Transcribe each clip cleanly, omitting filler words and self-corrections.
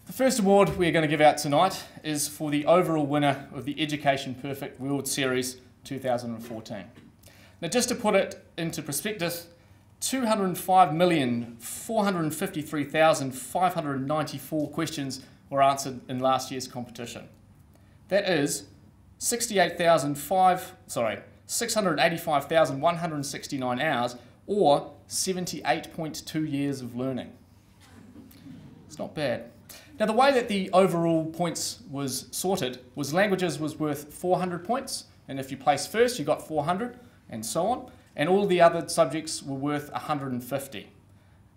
The first award we're going to give out tonight is for the overall winner of the Education Perfect World Series 2014. Now, just to put it into perspective, 205,453,594 questions were answered in last year's competition. That is 685,169 hours, or 78.2 years of learning. It's not bad. Now, the way that the overall points was sorted was languages was worth 400 points, and if you placed first, you got 400, and so on. And all the other subjects were worth 150.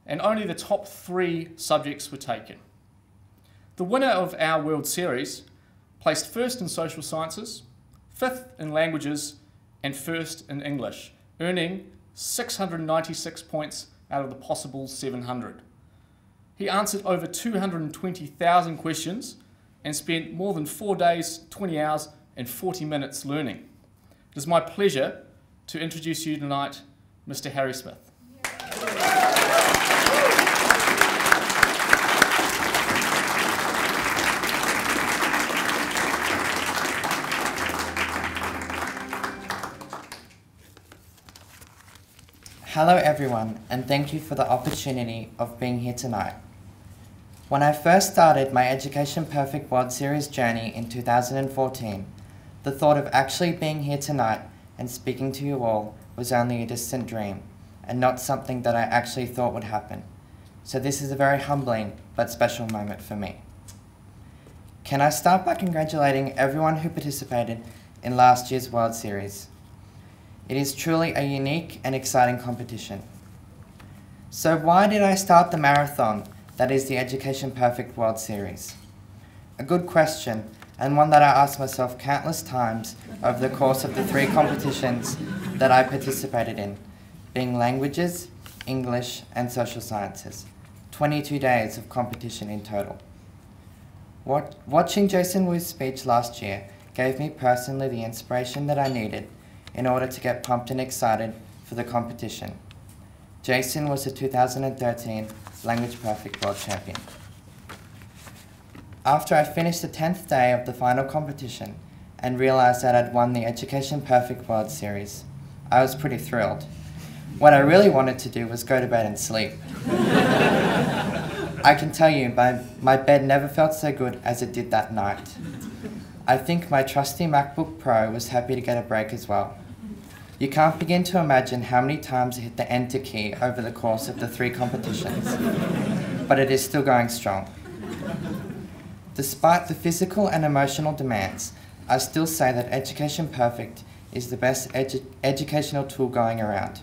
And only the top 3 subjects were taken. The winner of our World Series placed first in social sciences, 5th in languages, and 1st in English, earning 696 points out of the possible 700. He answered over 220,000 questions and spent more than 4 days, 20 hours, and 40 minutes learning. It is my pleasure to introduce you tonight, Mr. Harry Smith. Hello everyone, and thank you for the opportunity of being here tonight. When I first started my Education Perfect World Series journey in 2014, the thought of actually being here tonight and speaking to you all was only a distant dream, and not something that I actually thought would happen. So this is a very humbling but special moment for me. Can I start by congratulating everyone who participated in last year's World Series. It is truly a unique and exciting competition. So why did I start the marathon that is the Education Perfect World Series? A good question, and one that I asked myself countless times over the course of the 3 competitions that I participated in, being languages, English, and social sciences. 22 days of competition in total. Watching Jason Wu's speech last year gave me personally the inspiration that I needed in order to get pumped and excited for the competition. Jason was the 2013 Language Perfect World Champion. After I finished the 10th day of the final competition and realized that I'd won the Education Perfect World Series, I was pretty thrilled. What I really wanted to do was go to bed and sleep. I can tell you, my bed never felt so good as it did that night. I think my trusty MacBook Pro was happy to get a break as well. You can't begin to imagine how many times I hit the enter key over the course of the 3 competitions, but it is still going strong. Despite the physical and emotional demands, I still say that Education Perfect is the best educational tool going around.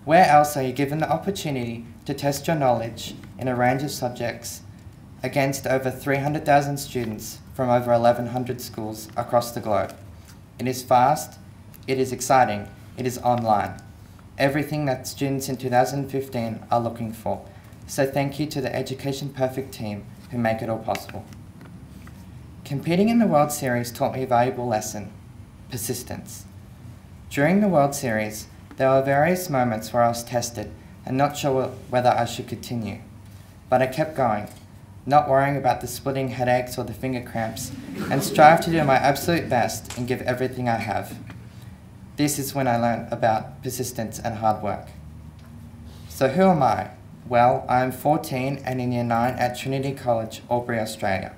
Where else are you given the opportunity to test your knowledge in a range of subjects against over 300,000 students from over 1,100 schools across the globe? It is fast, it is exciting, it is online. Everything that students in 2015 are looking for. So thank you to the Education Perfect team who make it all possible. Competing in the World Series taught me a valuable lesson: persistence. During the World Series, there were various moments where I was tested and not sure whether I should continue. But I kept going, not worrying about the splitting headaches or the finger cramps, and strive to do my absolute best and give everything I have. This is when I learned about persistence and hard work. So who am I? Well, I am 14 and in Year 9 at Trinity College, Albury, Australia.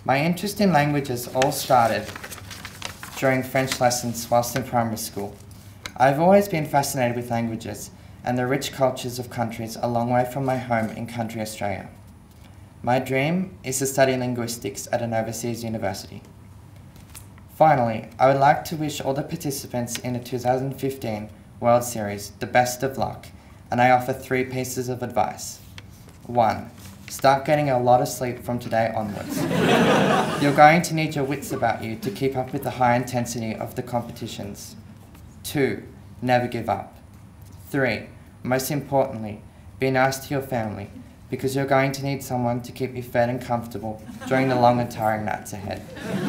My interest in languages all started during French lessons whilst in primary school. I've always been fascinated with languages and the rich cultures of countries a long way from my home in country Australia. My dream is to study linguistics at an overseas university. Finally, I would like to wish all the participants in the 2015 World Series the best of luck, and I offer 3 pieces of advice. 1. Start getting a lot of sleep from today onwards. You're going to need your wits about you to keep up with the high intensity of the competitions. 2. Never give up. 3. Most importantly, be nice to your family, because you're going to need someone to keep you fed and comfortable during the long and tiring nights ahead.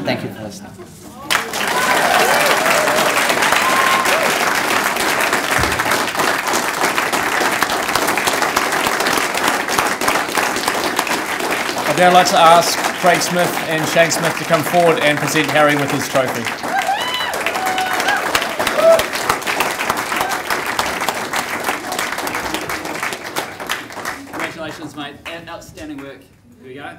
Thank you for listening. Now I'd like to ask Craig Smith and Shane Smith to come forward and present Harry with his trophy. Congratulations, mate. Outstanding work. Here we go.